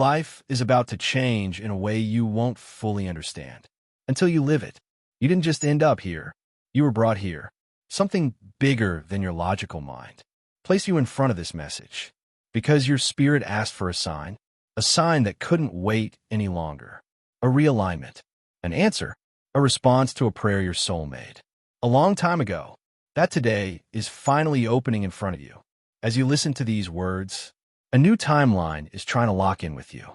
life is about to change in a way you won't fully understand until you live it. You didn't just end up here. You were brought here. Something bigger than your logical mind placed you in front of this message because your spirit asked for a sign that couldn't wait any longer, a realignment, an answer, a response to a prayer your soul made a long time ago. That today is finally opening in front of you. As you listen to these words, a new timeline is trying to lock in with you.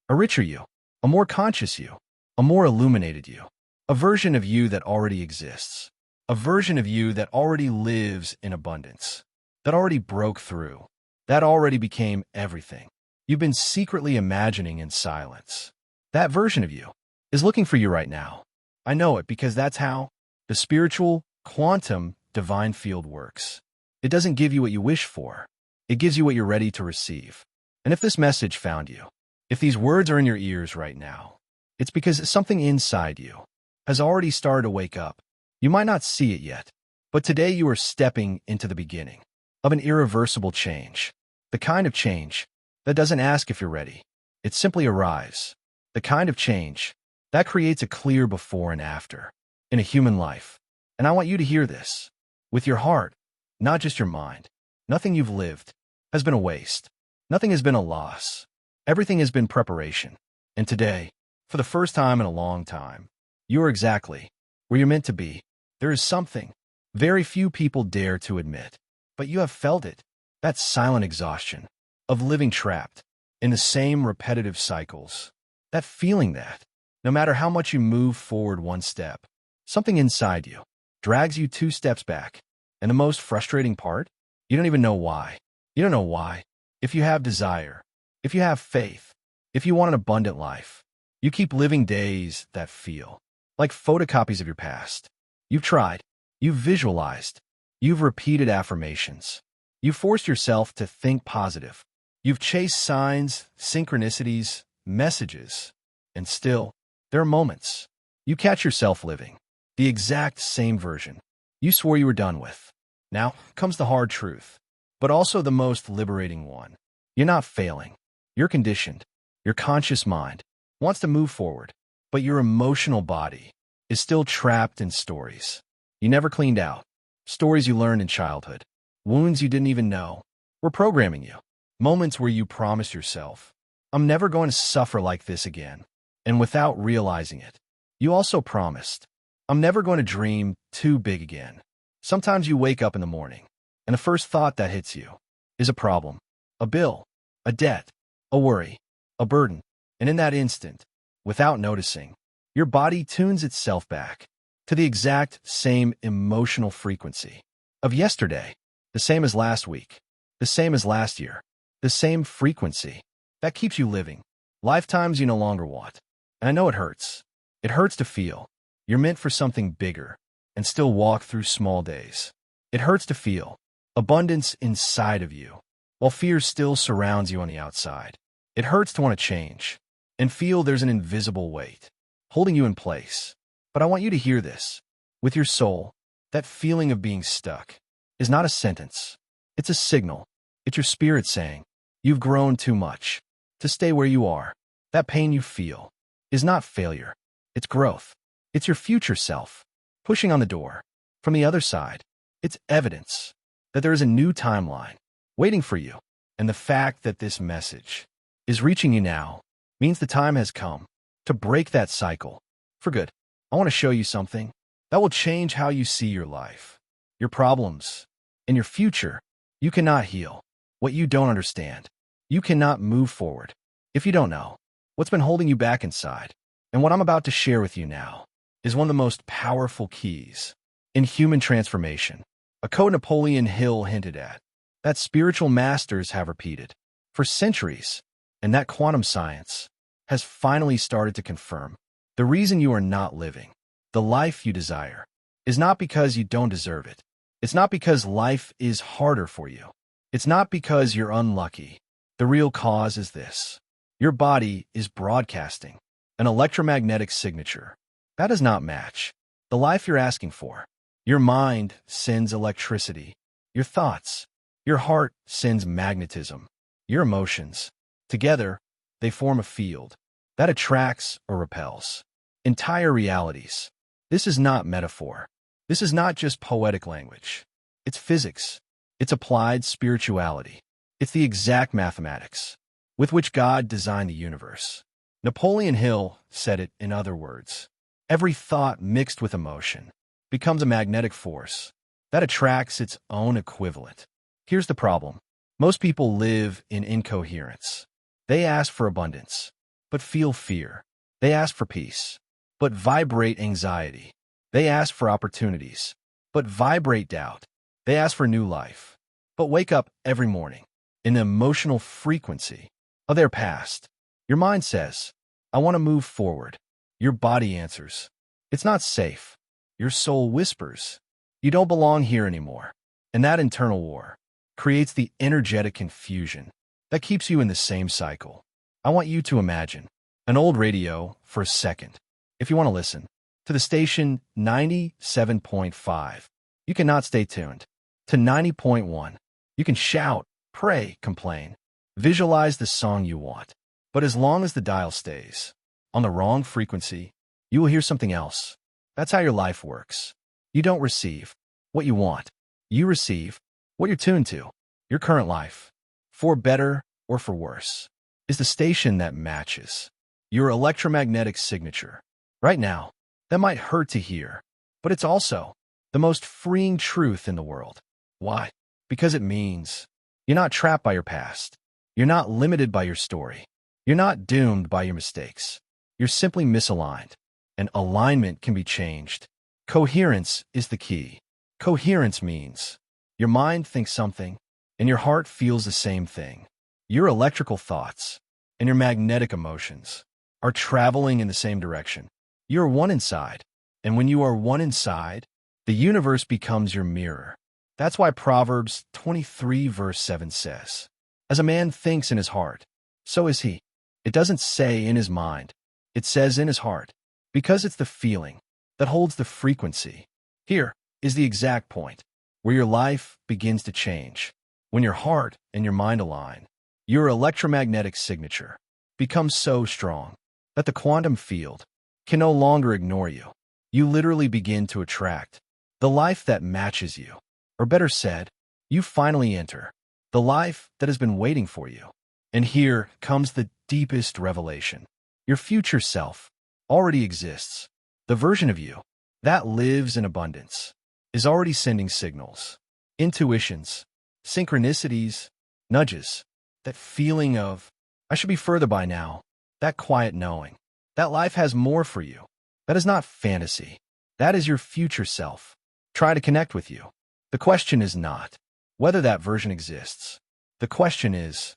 A richer you, a more conscious you, a more illuminated you, a version of you that already exists, a version of you that already lives in abundance, that already broke through, that already became everything you've been secretly imagining in silence. That version of you is looking for you right now. I know it because that's how the spiritual, quantum, divine field works. It doesn't give you what you wish for. It gives you what you're ready to receive. And if this message found you, if these words are in your ears right now, it's because something inside you has already started to wake up. You might not see it yet, but today you are stepping into the beginning of an irreversible change. The kind of change that doesn't ask if you're ready. It simply arrives. The kind of change that creates a clear before and after in a human life. And I want you to hear this with your heart, not just your mind. Nothing you've lived has been a waste. Nothing has been a loss. Everything has been preparation. And today, for the first time in a long time, you are exactly where you're meant to be. There is something very few people dare to admit, but you have felt it. That silent exhaustion of living trapped in the same repetitive cycles. That feeling that, no matter how much you move forward one step, something inside you drags you 2 steps back. And the most frustrating part? You don't even know why. You don't know why. If you have desire, if you have faith, if you want an abundant life, you keep living days that feel like photocopies of your past. You've tried. You've visualized. You've repeated affirmations. You've forced yourself to think positive. You've chased signs, synchronicities, messages. And still, there are moments you catch yourself living the exact same version you swore you were done with. Now comes the hard truth, but also the most liberating one. You're not failing. You're conditioned. Your conscious mind wants to move forward, but your emotional body is still trapped in stories you never cleaned out, stories you learned in childhood, wounds you didn't even know were programming you, moments where you promised yourself, I'm never going to suffer like this again. And without realizing it, you also promised, I'm never going to dream too big again. Sometimes you wake up in the morning, and the first thought that hits you is a problem, a bill, a debt, a worry, a burden. And in that instant, without noticing, your body tunes itself back to the exact same emotional frequency of yesterday, the same as last week, the same as last year, the same frequency that keeps you living lifetimes you no longer want. And I know it hurts. It hurts to feel you're meant for something bigger and still walk through small days. It hurts to feel abundance inside of you while fear still surrounds you on the outside. It hurts to want to change and feel there's an invisible weight holding you in place. But I want you to hear this with your soul. That feeling of being stuck is not a sentence. It's a signal. It's your spirit saying, you've grown too much to stay where you are. That pain you feel is not failure. It's growth. It's your future self pushing on the door. From the other side, it's evidence that there is a new timeline waiting for you. And the fact that this message is reaching you now means the time has come to break that cycle for good. I want to show you something that will change how you see your life, your problems, and your future. You cannot heal what you don't understand. You cannot move forward if you don't know what's been holding you back inside. And what I'm about to share with you now is one of the most powerful keys in human transformation, a code Napoleon Hill hinted at, that spiritual masters have repeated for centuries, and that quantum science has finally started to confirm. The reason you are not living the life you desire is not because you don't deserve it. It's not because life is harder for you. It's not because you're unlucky. The real cause is this. Your body is broadcasting an electromagnetic signature that does not match the life you're asking for. Your mind sends electricity. Your thoughts, your heart sends magnetism. Your emotions, together, they form a field that attracts or repels entire realities. This is not metaphor. This is not just poetic language. It's physics. It's applied spirituality. It's the exact mathematics with which God designed the universe. Napoleon Hill said it in other words. Every thought mixed with emotion becomes a magnetic force that attracts its own equivalent. Here's the problem. Most people live in incoherence. They ask for abundance, but feel fear. They ask for peace, but vibrate anxiety. They ask for opportunities, but vibrate doubt. They ask for new life, but wake up every morning in the emotional frequency of their past. Your mind says, I want to move forward. Your body answers, it's not safe. Your soul whispers, you don't belong here anymore. And that internal war creates the energetic confusion that keeps you in the same cycle. I want you to imagine an old radio for a second. If you want to listen to the station 97.5, you cannot stay tuned. To 90.1, you can shout, pray, complain, visualize the song you want. But as long as the dial stays on the wrong frequency, you will hear something else. That's how your life works. You don't receive what you want. You receive what you're tuned to. Your current life, for better or for worse, is the station that matches your electromagnetic signature. Right now, that might hurt to hear, but it's also the most freeing truth in the world. Why? Because it means you're not trapped by your past. You're not limited by your story. You're not doomed by your mistakes. You're simply misaligned, and alignment can be changed. Coherence is the key. Coherence means your mind thinks something, and your heart feels the same thing. Your electrical thoughts and your magnetic emotions are traveling in the same direction. You're one inside, and when you are one inside, the universe becomes your mirror. That's why Proverbs 23 verse 7 says, as a man thinks in his heart, so is he. It doesn't say in his mind. It says in his heart, because it's the feeling that holds the frequency. Here is the exact point where your life begins to change. When your heart and your mind align, your electromagnetic signature becomes so strong that the quantum field can no longer ignore you. You literally begin to attract the life that matches you. Or better said, you finally enter the life that has been waiting for you. And here comes the deepest revelation. Your future self already exists. The version of you that lives in abundance is already sending signals, intuitions, synchronicities, nudges, that feeling of, I should be further by now, that quiet knowing, that life has more for you. That is not fantasy. That is your future self. Try to connect with you. The question is not whether that version exists. The question is,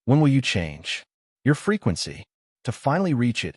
when will you change your frequency to finally reach it?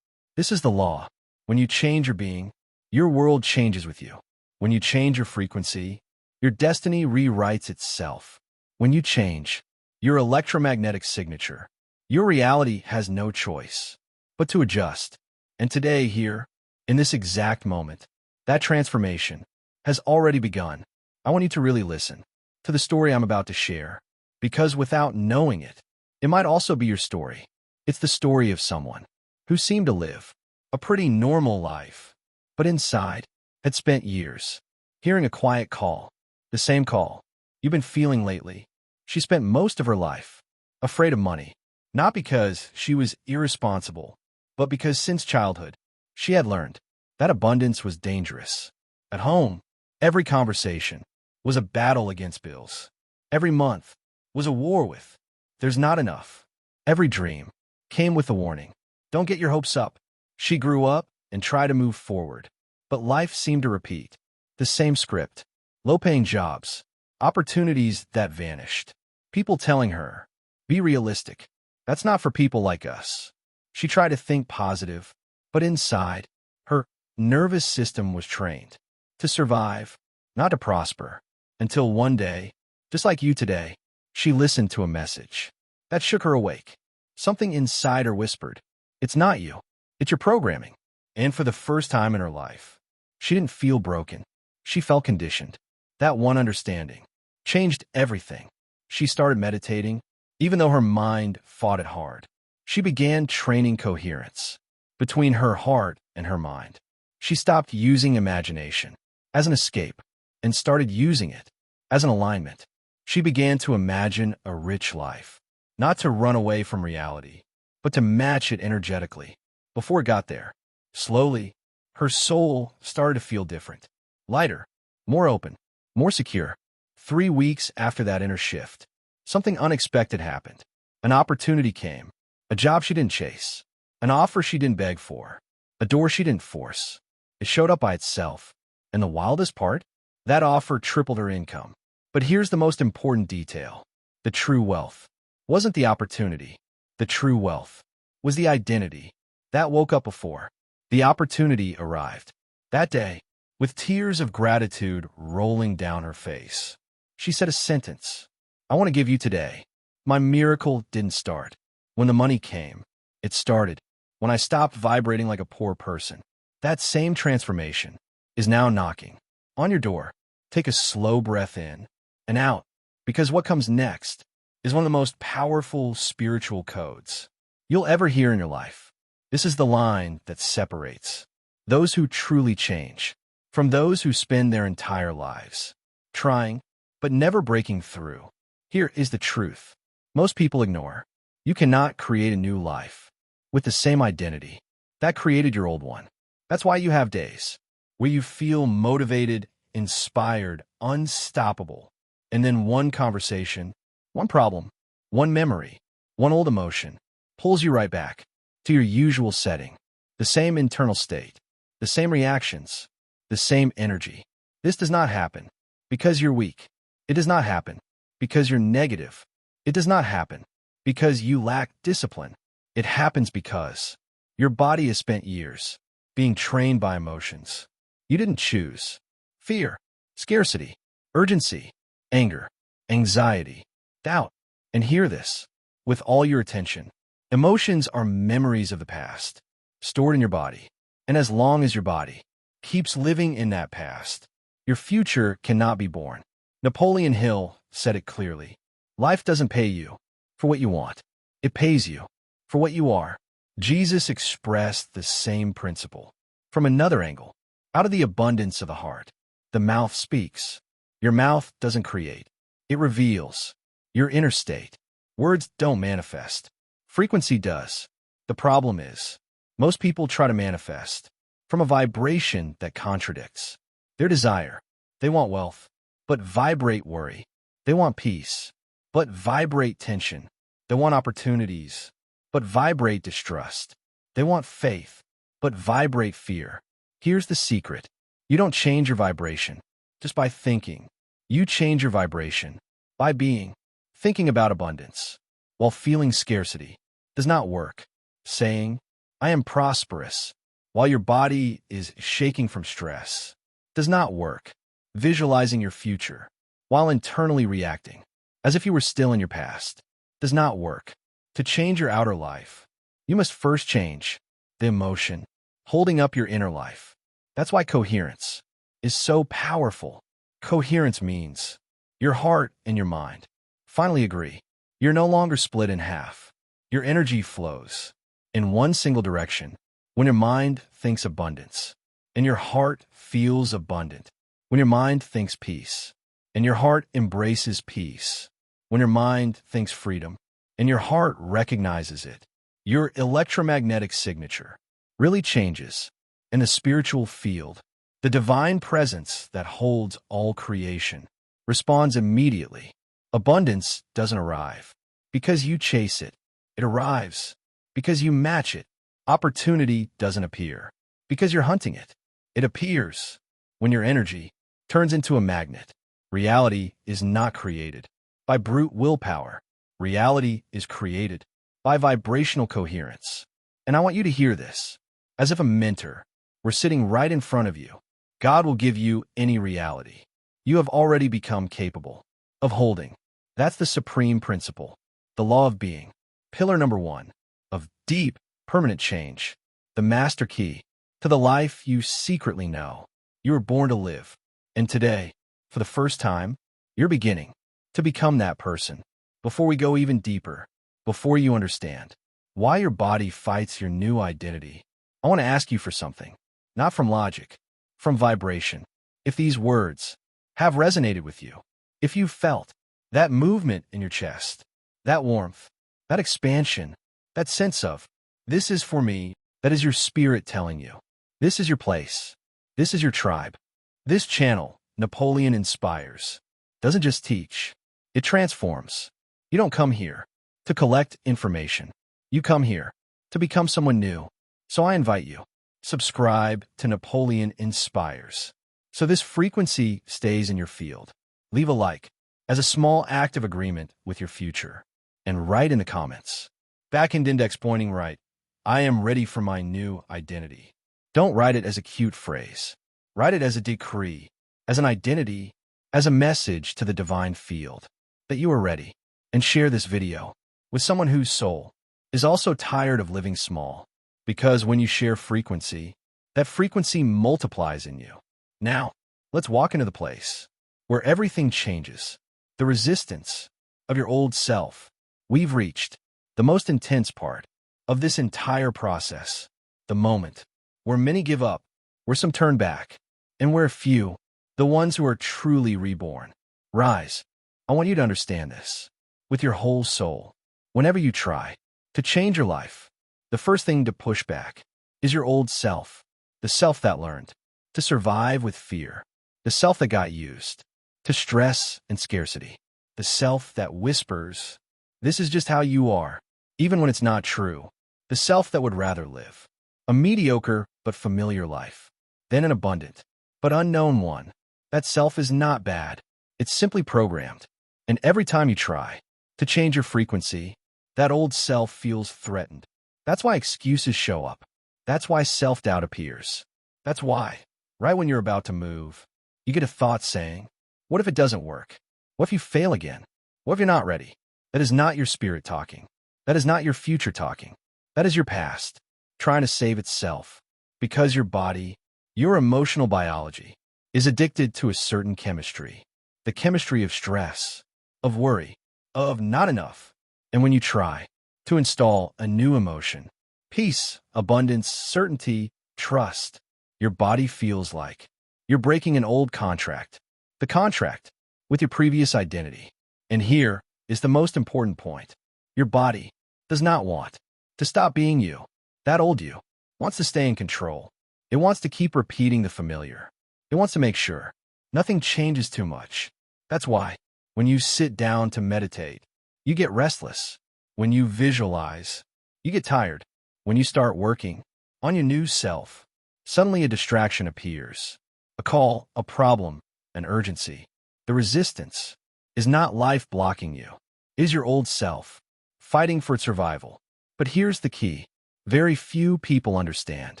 This is the law. When you change your being, your world changes with you. When you change your frequency, your destiny rewrites itself. When you change your electromagnetic signature, your reality has no choice but to adjust. And today, here, in this exact moment, that transformation has already begun. I want you to really listen to the story I'm about to share, because without knowing it, it might also be your story. It's the story of someone who seemed to live a pretty normal life, but inside had spent years hearing a quiet call, the same call you've been feeling lately. She spent most of her life afraid of money, not because she was irresponsible, but because since childhood, she had learned that abundance was dangerous. At home, every conversation was a battle against bills. Every month was a war with, there's not enough. Every dream came with a warning, don't get your hopes up. She grew up and tried to move forward, but life seemed to repeat the same script. Low-paying jobs, opportunities that vanished, people telling her, be realistic. That's not for people like us. She tried to think positive, but inside, her nervous system was trained to survive, not to prosper, until one day, just like you today, she listened to a message that shook her awake. Something inside her whispered, it's not you, it's your programming. And for the first time in her life, she didn't feel broken. She felt conditioned. That one understanding changed everything. She started meditating, even though her mind fought it hard. She began training coherence between her heart and her mind. She stopped using imagination as an escape and started using it as an alignment. She began to imagine a rich life, not to run away from reality, but to match it energetically. Before it got there, slowly, her soul started to feel different, lighter, more open, more secure. 3 weeks after that inner shift, something unexpected happened. An opportunity came, a job she didn't chase, an offer she didn't beg for, a door she didn't force. It showed up by itself. And the wildest part? That offer tripled her income. But here's the most important detail. The true wealth wasn't the opportunity. The true wealth was the identity that woke up before the opportunity arrived. That day, with tears of gratitude rolling down her face, she said a sentence. I want to give you today. My miracle didn't start when the money came. It started when I stopped vibrating like a poor person. That same transformation is now knocking on your door. Take a slow breath in and out, because what comes next is one of the most powerful spiritual codes you'll ever hear in your life. This is the line that separates those who truly change from those who spend their entire lives trying but never breaking through. Here is the truth most people ignore. You cannot create a new life with the same identity that created your old one. That's why you have days where you feel motivated, inspired, unstoppable, and then one conversation, one problem, one memory, one old emotion pulls you right back to your usual setting. The same internal state, the same reactions, the same energy. This does not happen because you're weak. It does not happen because you're negative. It does not happen because you lack discipline. It happens because your body has spent years being trained by emotions you didn't choose. Fear, scarcity, urgency, anger, anxiety, doubt. And hear this with all your attention. Emotions are memories of the past, stored in your body. And as long as your body keeps living in that past, your future cannot be born. Napoleon Hill said it clearly. Life doesn't pay you for what you want. It pays you for what you are. Jesus expressed the same principle from another angle. Out of the abundance of the heart, the mouth speaks. Your mouth doesn't create. It reveals your inner state. Words don't manifest. Frequency does. The problem is, most people try to manifest from a vibration that contradicts their desire. They want wealth, but vibrate worry. They want peace, but vibrate tension. They want opportunities, but vibrate distrust. They want faith, but vibrate fear. Here's the secret. You don't change your vibration just by thinking. You change your vibration by being. Thinking about abundance while feeling scarcity does not work. Saying, I am prosperous, while your body is shaking from stress does not work. Visualizing your future while internally reacting as if you were still in your past does not work. To change your outer life, you must first change the emotion holding up your inner life. That's why coherence is so powerful. Coherence means your heart and your mind finally agree. You're no longer split in half. Your energy flows in one single direction when your mind thinks abundance, and your heart feels abundant. When your mind thinks peace, and your heart embraces peace. When your mind thinks freedom, and your heart recognizes it. Your electromagnetic signature really changes. In the spiritual field, the divine presence that holds all creation responds immediately. Abundance doesn't arrive because you chase it. It arrives because you match it. Opportunity doesn't appear because you're hunting it. It appears when your energy turns into a magnet. Reality is not created by brute willpower. Reality is created by vibrational coherence. And I want you to hear this as if a mentor were sitting right in front of you. God will give you any reality you have already become capable of holding. That's the supreme principle, the law of being. Pillar number 1 of deep, permanent change, the master key to the life you secretly know you were born to live. And today, for the first time, you're beginning to become that person. Before we go even deeper, before you understand why your body fights your new identity, I want to ask you for something, not from logic, from vibration. If these words have resonated with you, if you felt that movement in your chest, that warmth, that expansion, that sense of, this is for me, that is your spirit telling you, this is your place, this is your tribe. This channel, Napoleon Inspires, doesn't just teach, it transforms. You don't come here to collect information. You come here to become someone new. So I invite you, subscribe to Napoleon Inspires, so this frequency stays in your field. Leave a like as a small act of agreement with your future. And write in the comments, back-end index pointing right, I am ready for my new identity. Don't write it as a cute phrase. Write it as a decree, as an identity, as a message to the divine field that you are ready. And share this video with someone whose soul is also tired of living small. Because when you share frequency, that frequency multiplies in you. Now, let's walk into the place where everything changes. The resistance of your old self. We've reached the most intense part of this entire process. The moment where many give up, where some turn back, and where few, the ones who are truly reborn, rise. I want you to understand this with your whole soul. Whenever you try to change your life, the first thing to push back is your old self, the self that learned to survive with fear, the self that got used to stress and scarcity, the self that whispers, this is just how you are, even when it's not true, the self that would rather live a mediocre but familiar life than an abundant but unknown one. That self is not bad. It's simply programmed. And every time you try to change your frequency, that old self feels threatened. That's why excuses show up. That's why self-doubt appears. That's why, right when you're about to move, you get a thought saying, what if it doesn't work? What if you fail again? What if you're not ready? That is not your spirit talking. That is not your future talking. That is your past, trying to save itself. Because your body, your emotional biology, is addicted to a certain chemistry. The chemistry of stress, of worry, of not enough. And when you try to install a new emotion, peace, abundance, certainty, trust, your body feels like you're breaking an old contract, the contract with your previous identity. And here is the most important point. Your body does not want to stop being you. That old you wants to stay in control. It wants to keep repeating the familiar. It wants to make sure nothing changes too much. That's why, when you sit down to meditate, you get restless. When you visualize, you get tired. When you start working on your new self, suddenly a distraction appears. A call, a problem, an urgency. The resistance is not life blocking you. It is your old self, fighting for its survival. But here's the key. Very few people understand.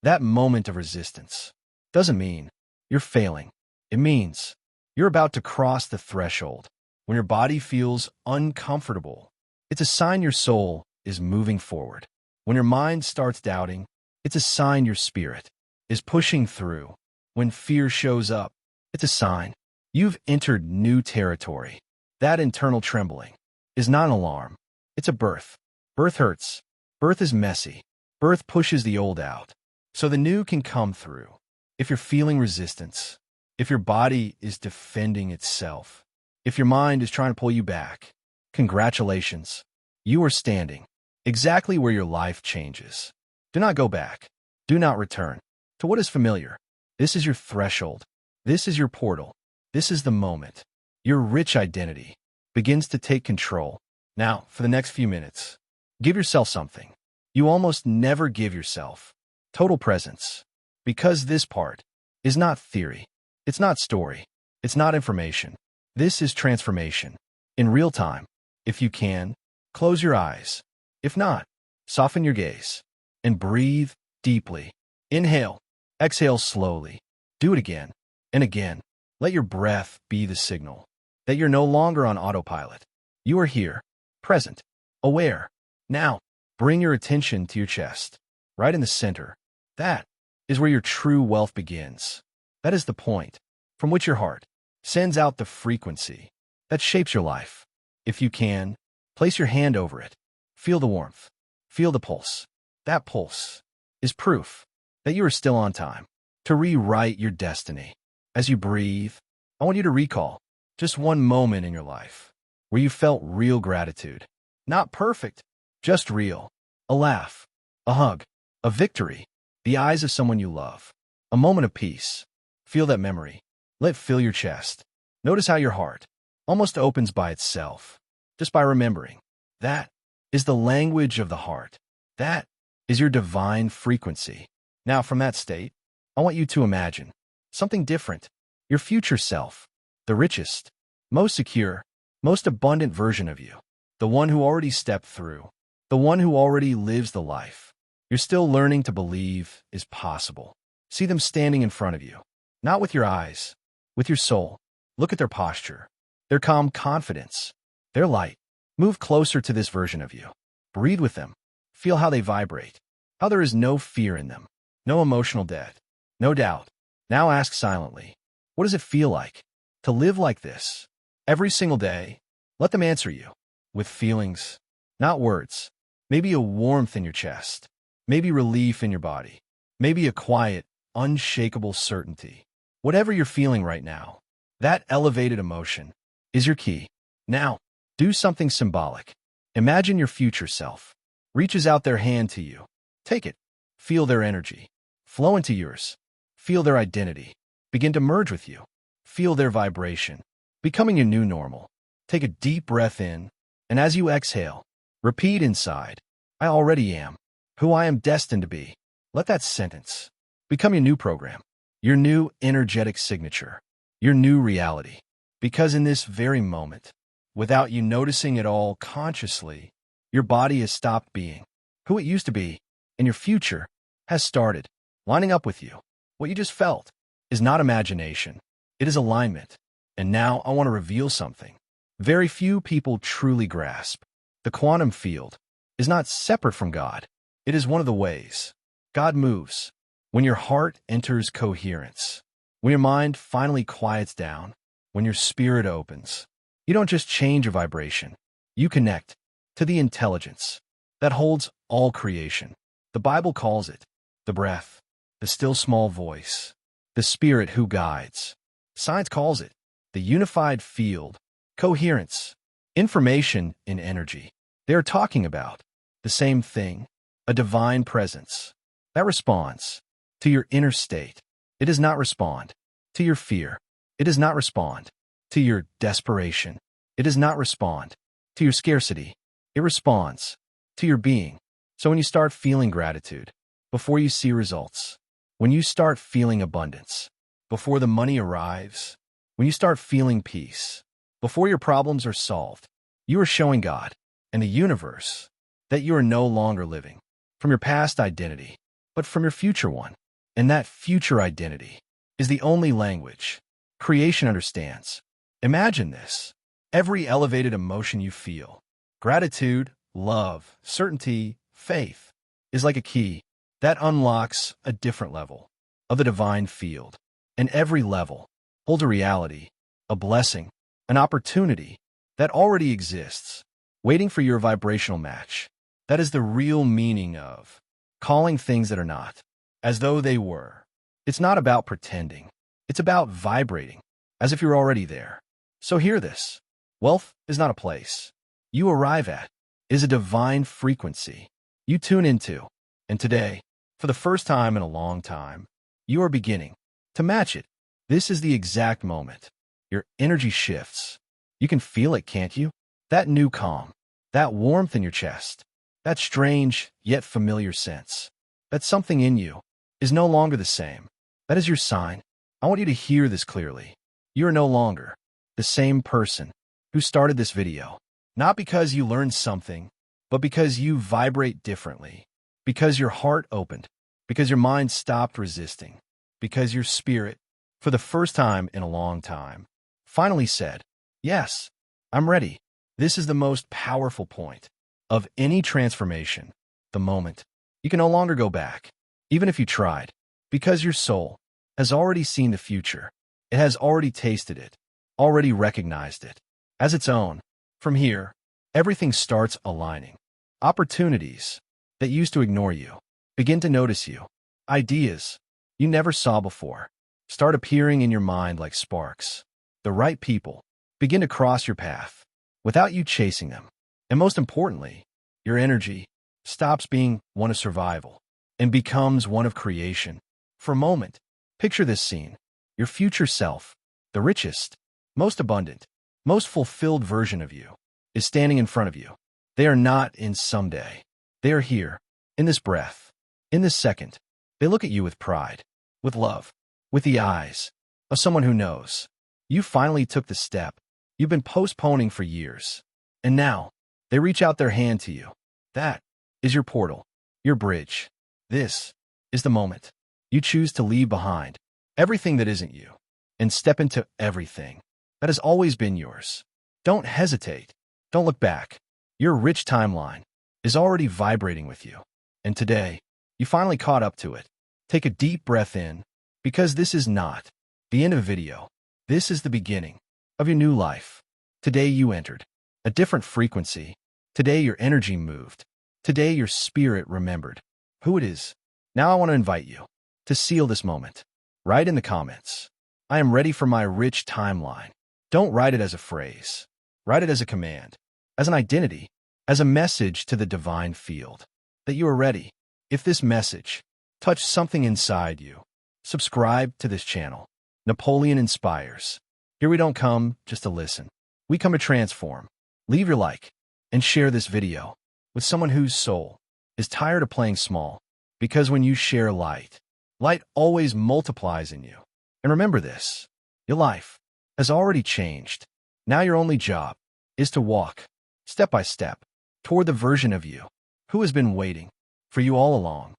That moment of resistance doesn't mean you're failing. It means you're about to cross the threshold. When your body feels uncomfortable, it's a sign your soul is moving forward. When your mind starts doubting, it's a sign your spirit is pushing through. When fear shows up, it's a sign you've entered new territory. That internal trembling is not an alarm. It's a birth. Birth hurts. Birth is messy. Birth pushes the old out, so the new can come through. If you're feeling resistance, if your body is defending itself, if your mind is trying to pull you back, congratulations. You are standing exactly where your life changes. Do not go back. Do not return to what is familiar. This is your threshold. This is your portal. This is the moment your rich identity begins to take control. Now, for the next few minutes, give yourself something you almost never give yourself. Total presence. Because this part is not theory. It's not story. It's not information. This is transformation. In real time. If you can, close your eyes. If not, soften your gaze and breathe deeply. Inhale. Exhale slowly. Do it again and again. Let your breath be the signal that you're no longer on autopilot. You are here, present, aware. Now, bring your attention to your chest, right in the center. That is where your true wealth begins. That is the point from which your heart sends out the frequency that shapes your life. If you can, place your hand over it. Feel the warmth. Feel the pulse. That pulse is proof that you are still on time to rewrite your destiny. As you breathe, I want you to recall just one moment in your life where you felt real gratitude. Not perfect, just real. A laugh, a hug, a victory, the eyes of someone you love, a moment of peace. Feel that memory. Let it fill your chest. Notice how your heart almost opens by itself, just by remembering. That is the language of the heart. That is your divine frequency. Now, from that state, I want you to imagine something different. Your future self, the richest, most secure, most abundant version of you, the one who already stepped through, the one who already lives the life you're still learning to believe is possible. See them standing in front of you, not with your eyes, with your soul. Look at their posture, their calm confidence, their light. Move closer to this version of you. Breathe with them. Feel how they vibrate, how there is no fear in them, no emotional debt, no doubt. Now ask silently, what does it feel like to live like this? Every single day, let them answer you with feelings, not words. Maybe a warmth in your chest, maybe relief in your body, maybe a quiet, unshakable certainty. Whatever you're feeling right now, that elevated emotion is your key. Now, do something symbolic. Imagine your future self reaches out their hand to you. Take it. Feel their energy. Flow into yours. Feel their identity. Begin to merge with you. Feel their vibration, becoming your new normal. Take a deep breath in, and as you exhale, repeat inside, I already am who I am destined to be. Let that sentence become your new program, your new energetic signature, your new reality. Because in this very moment, without you noticing it all consciously, your body has stopped being who it used to be, and your future has started lining up with you. What you just felt is not imagination. It is alignment. And now I want to reveal something very few people truly grasp. The quantum field is not separate from God. It is one of the ways God moves. When your heart enters coherence, when your mind finally quiets down, when your spirit opens, you don't just change your vibration. You connect to the intelligence that holds all creation. The Bible calls it the breath, the still small voice, the spirit who guides. Science calls it the unified field, coherence, information in energy. They are talking about the same thing, a divine presence that responds to your inner state. It does not respond to your fear. It does not respond to your desperation. It does not respond to your scarcity. It responds to your being. So when you start feeling gratitude before you see results, when you start feeling abundance before the money arrives, when you start feeling peace before your problems are solved, you are showing God and the universe that you are no longer living from your past identity, but from your future one. And that future identity is the only language creation understands. Imagine this. Every elevated emotion you feel, gratitude, love, certainty, faith, is like a key that unlocks a different level of the divine field. And every level holds a reality, a blessing, an opportunity that already exists, waiting for your vibrational match. That is the real meaning of calling things that are not as though they were. It's not about pretending. It's about vibrating as if you're already there. So hear this. Wealth is not a place you arrive at. It is a divine frequency you tune into. And today, for the first time in a long time, you are beginning to match it. This is the exact moment your energy shifts. You can feel it, can't you? That new calm, that warmth in your chest, that strange yet familiar sense that something in you is no longer the same. That is your sign. I want you to hear this clearly. You are no longer the same person who started this video. Not because you learned something, but because you vibrate differently, because your heart opened, because your mind stopped resisting, because your spirit, for the first time in a long time, finally said, yes, I'm ready. This is the most powerful point of any transformation, the moment. You can no longer go back, even if you tried, because your soul has already seen the future. It has already tasted it, already recognized it as its own. From here, everything starts aligning. Opportunities that used to ignore you begin to notice you. Ideas you never saw before start appearing in your mind like sparks. The right people begin to cross your path without you chasing them. And most importantly, your energy stops being one of survival and becomes one of creation. For a moment, picture this scene. Your future self, the richest, most abundant, most fulfilled version of you, is standing in front of you. They are not in someday. They are here, in this breath, in this second. They look at you with pride, with love, with the eyes of someone who knows. You finally took the step you've been postponing for years. And now, they reach out their hand to you. That is your portal, your bridge. This is the moment you choose to leave behind everything that isn't you and step into everything that has always been yours. Don't hesitate. Don't look back. Your rich timeline is already vibrating with you. And today, you finally caught up to it. Take a deep breath in, because this is not the end of the video. This is the beginning of your new life. Today you entered a different frequency. Today your energy moved. Today your spirit remembered who it is. Now I want to invite you to seal this moment. Write in the comments, I am ready for my rich timeline. Don't write it as a phrase. Write it as a command, as an identity, as a message to the divine field that you are ready. If this message touched something inside you, subscribe to this channel. Napoleon Inspires. Here we don't come just to listen. We come to transform. Leave your like and share this video with someone whose soul is tired of playing small, because when you share light, light always multiplies in you. And remember this, your life has already changed. Now your only job is to walk step by step toward the version of you who has been waiting for you all along.